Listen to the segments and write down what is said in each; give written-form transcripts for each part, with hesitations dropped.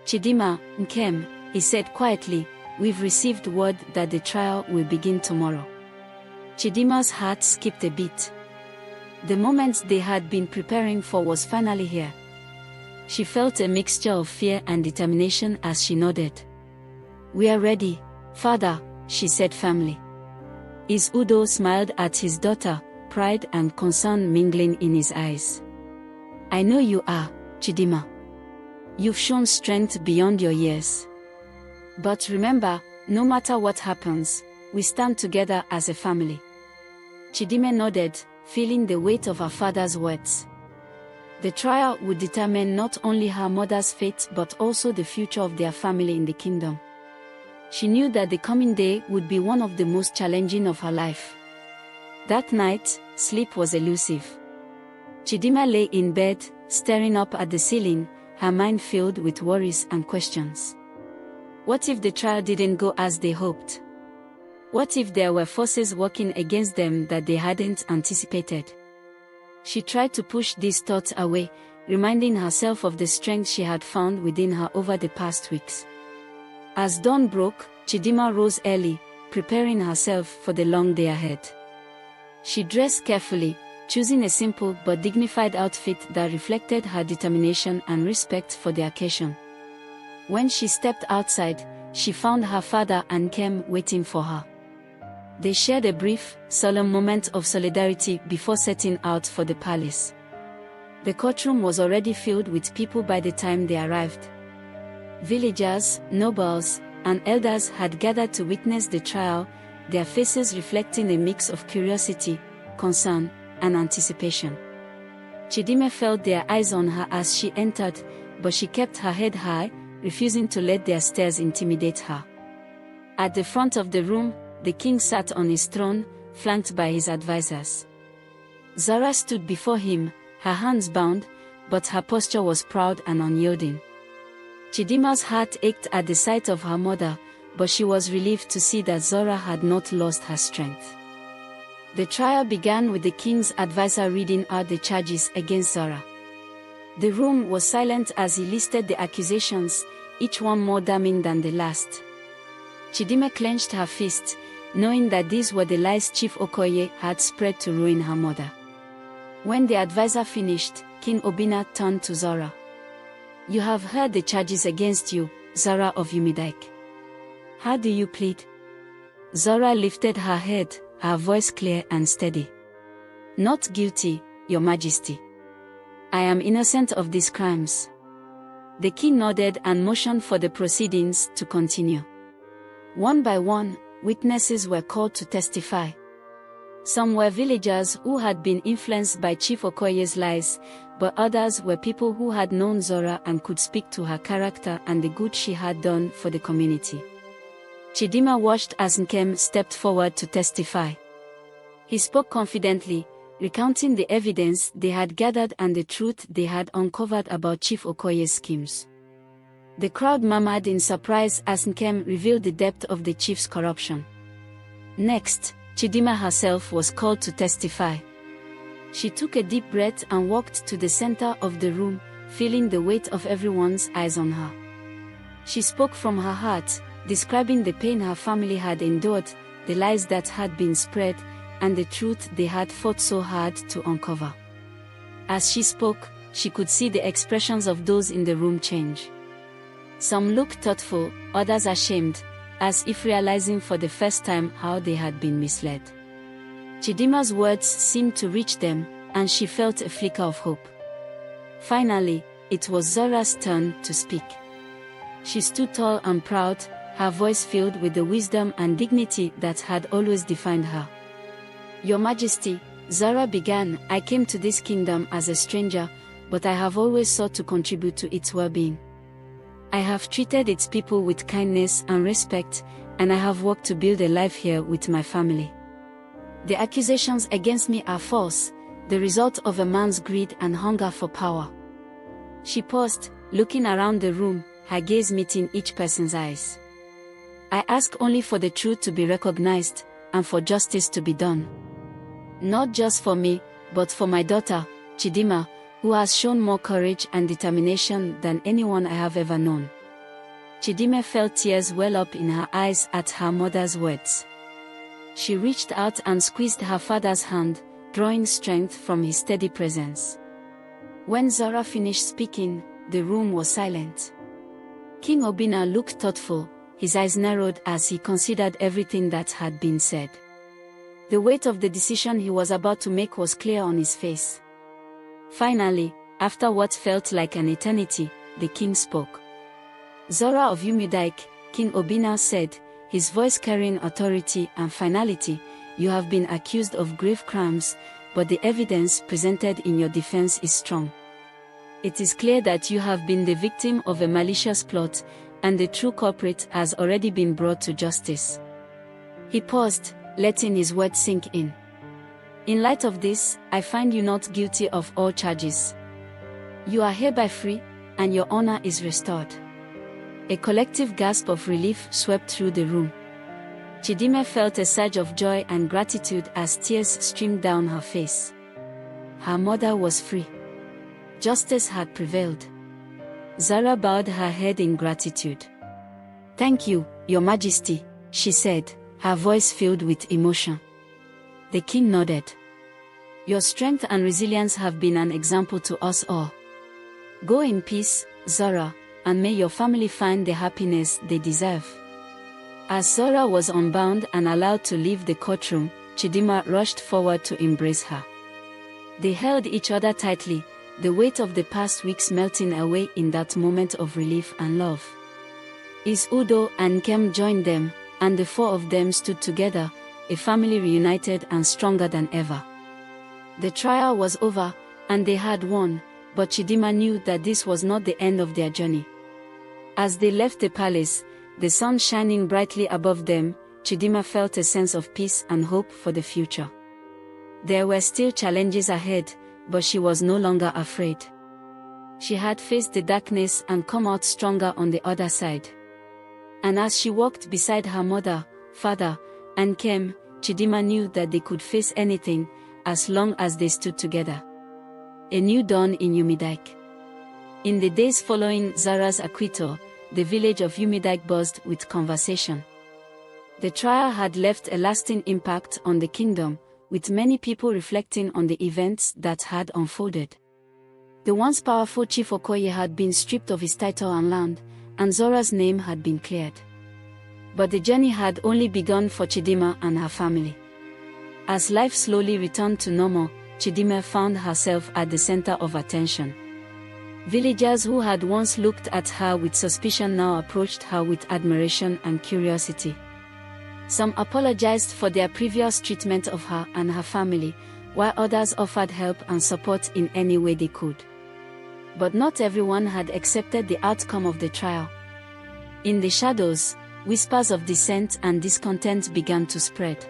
Chidimma, Nkem, he said quietly, we've received word that the trial will begin tomorrow. Chidimma's heart skipped a beat. The moment they had been preparing for was finally here. She felt a mixture of fear and determination as she nodded. We are ready, father, she said firmly. His Udo smiled at his daughter, pride and concern mingling in his eyes. I know you are, Chidimma. You've shown strength beyond your years. But remember, no matter what happens, we stand together as a family. Chidimma nodded, feeling the weight of her father's words. The trial would determine not only her mother's fate but also the future of their family in the kingdom. She knew that the coming day would be one of the most challenging of her life. That night, sleep was elusive. Chidimma lay in bed, staring up at the ceiling, her mind filled with worries and questions. What if the trial didn't go as they hoped? What if there were forces working against them that they hadn't anticipated? She tried to push these thoughts away, reminding herself of the strength she had found within her over the past weeks. As dawn broke, Chidimma rose early, preparing herself for the long day ahead. She dressed carefully, choosing a simple but dignified outfit that reflected her determination and respect for the occasion. When she stepped outside, she found her father and Nkem waiting for her. They shared a brief, solemn moment of solidarity before setting out for the palace. The courtroom was already filled with people by the time they arrived. Villagers, nobles, and elders had gathered to witness the trial, their faces reflecting a mix of curiosity, concern, and anticipation. Chidimma felt their eyes on her as she entered, but she kept her head high, refusing to let their stares intimidate her. At the front of the room, the king sat on his throne, flanked by his advisors. Zora stood before him, her hands bound, but her posture was proud and unyielding. Chidimma's heart ached at the sight of her mother, but she was relieved to see that Zora had not lost her strength. The trial began with the king's advisor reading out the charges against Zora. The room was silent as he listed the accusations, each one more damning than the last. Chidimma clenched her fist, knowing that these were the lies Chief Okoye had spread to ruin her mother. When the advisor finished, King Obinna turned to Zora. You have heard the charges against you, Zora of Umidike. How do you plead? Zora lifted her head, her voice clear and steady. Not guilty, Your Majesty. I am innocent of these crimes. The king nodded and motioned for the proceedings to continue. One by one, witnesses were called to testify. Some were villagers who had been influenced by Chief Okoye's lies, but others were people who had known Zora and could speak to her character and the good she had done for the community. Chidimma watched as Nkem stepped forward to testify. He spoke confidently, recounting the evidence they had gathered and the truth they had uncovered about Chief Okoye's schemes. The crowd murmured in surprise as Nkem revealed the depth of the chief's corruption. Next, Chidimma herself was called to testify. She took a deep breath and walked to the center of the room, feeling the weight of everyone's eyes on her. She spoke from her heart, describing the pain her family had endured, the lies that had been spread, and the truth they had fought so hard to uncover. As she spoke, she could see the expressions of those in the room change. Some looked thoughtful, others ashamed, as if realizing for the first time how they had been misled. Chidimma's words seemed to reach them, and she felt a flicker of hope. Finally, it was Zora's turn to speak. She stood tall and proud, her voice filled with the wisdom and dignity that had always defined her. Your Majesty, Zora began, I came to this kingdom as a stranger, but I have always sought to contribute to its well-being. I have treated its people with kindness and respect, and I have worked to build a life here with my family. The accusations against me are false, the result of a man's greed and hunger for power. She paused, looking around the room, her gaze meeting each person's eyes. I ask only for the truth to be recognized, and for justice to be done. Not just for me, but for my daughter, Chidimma, who has shown more courage and determination than anyone I have ever known. Chidimma felt tears well up in her eyes at her mother's words. She reached out and squeezed her father's hand, drawing strength from his steady presence. When Zora finished speaking, the room was silent. King Obinna looked thoughtful, his eyes narrowed as he considered everything that had been said. The weight of the decision he was about to make was clear on his face. Finally, after what felt like an eternity, the king spoke. "Zora of Umudike," King Obinna said, his voice carrying authority and finality, "you have been accused of grave crimes, but the evidence presented in your defense is strong. It is clear that you have been the victim of a malicious plot, and the true culprit has already been brought to justice." He paused, letting his words sink in. "In light of this, I find you not guilty of all charges. You are hereby free, and your honor is restored." A collective gasp of relief swept through the room. Chidimma felt a surge of joy and gratitude as tears streamed down her face. Her mother was free. Justice had prevailed. Zara bowed her head in gratitude. "Thank you, Your Majesty," she said, her voice filled with emotion. The king nodded. "Your strength and resilience have been an example to us all. Go in peace, Zara, and may your family find the happiness they deserve." As Zora was unbound and allowed to leave the courtroom, Chidimma rushed forward to embrace her. They held each other tightly, the weight of the past weeks melting away in that moment of relief and love. Udo and Nkem joined them, and the four of them stood together, a family reunited and stronger than ever. The trial was over, and they had won, but Chidimma knew that this was not the end of their journey. As they left the palace, the sun shining brightly above them, Chidimma felt a sense of peace and hope for the future. There were still challenges ahead, but she was no longer afraid. She had faced the darkness and come out stronger on the other side. And as she walked beside her mother, father, and Nkem, Chidimma knew that they could face anything, as long as they stood together. A new dawn in Umudike. In the days following Zara's acquittal, the village of Umudike buzzed with conversation. The trial had left a lasting impact on the kingdom, with many people reflecting on the events that had unfolded. The once powerful Chief Okoye had been stripped of his title and land, and Zora's name had been cleared. But the journey had only begun for Chidimma and her family. As life slowly returned to normal, Chidimma found herself at the center of attention. Villagers who had once looked at her with suspicion now approached her with admiration and curiosity. Some apologized for their previous treatment of her and her family, while others offered help and support in any way they could. But not everyone had accepted the outcome of the trial. In the shadows, whispers of dissent and discontent began to spread.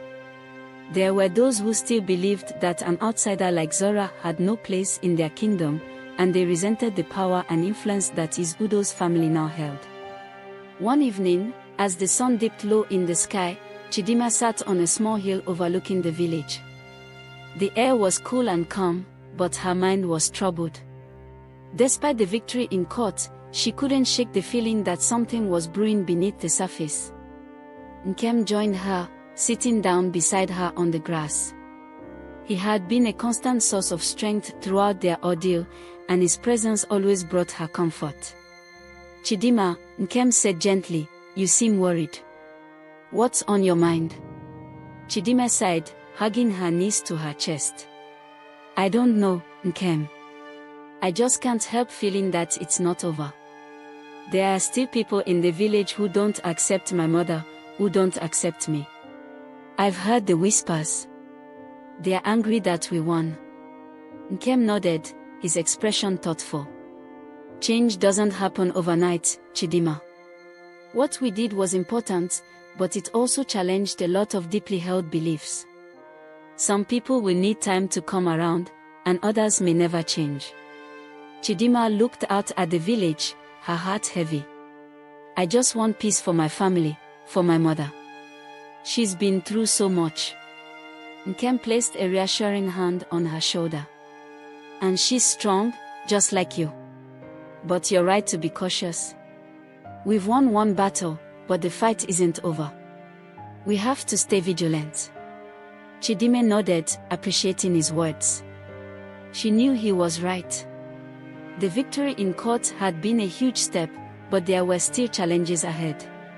There were those who still believed that an outsider like Zora had no place in their kingdom, and they resented the power and influence that Udo's family now held. One evening, as the sun dipped low in the sky, Chidimma sat on a small hill overlooking the village. The air was cool and calm, but her mind was troubled. Despite the victory in court, she couldn't shake the feeling that something was brewing beneath the surface. Nkem joined her, sitting down beside her on the grass. He had been a constant source of strength throughout their ordeal, and his presence always brought her comfort. "Chidimma," Nkem said gently, "you seem worried. What's on your mind?" Chidimma sighed, hugging her knees to her chest. "I don't know, Nkem. I just can't help feeling that it's not over. There are still people in the village who don't accept my mother, who don't accept me. I've heard the whispers. They are angry that we won." Nkem nodded, his expression thoughtful. "Change doesn't happen overnight, Chidimma. What we did was important, but it also challenged a lot of deeply held beliefs. Some people will need time to come around, and others may never change." Chidimma looked out at the village, her heart heavy. "I just want peace for my family, for my mother. She's been through so much." Nkem placed a reassuring hand on her shoulder. "And she's strong, just like you. But you're right to be cautious. We've won one battle, but the fight isn't over. We have to stay vigilant. CHIDIMMA nodded, appreciating his words. She knew he was right. The victory in court had been a huge step, but there were still challenges ahead.